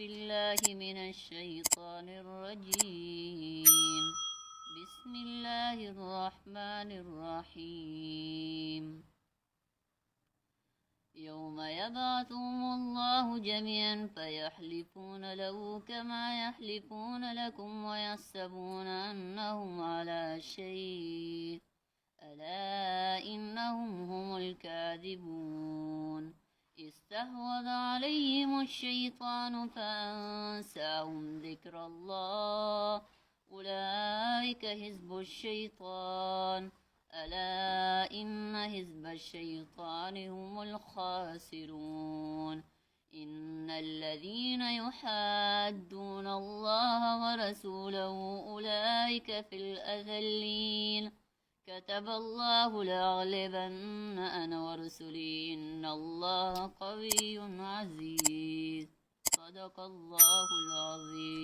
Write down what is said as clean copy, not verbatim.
بالله من الشيطان الرجيم. بسم الله الرحمن الرحيم. يوم يبعثهم الله جميعا فيحلفون له كما يحلفون لكم ويحسبون أنهم على شيء، ألا إنهم هم الكاذبون. استحوذ عليهم الشيطان فأنساهم ذكر الله، أولئك حزب الشيطان، ألا إن حزب الشيطان هم الخاسرون. إن الذين يحادون الله ورسوله أولئك في الأذلين. كتب الله لأغلبن أنا ورسلي إن الله قوي عزيز. صدق الله العظيم.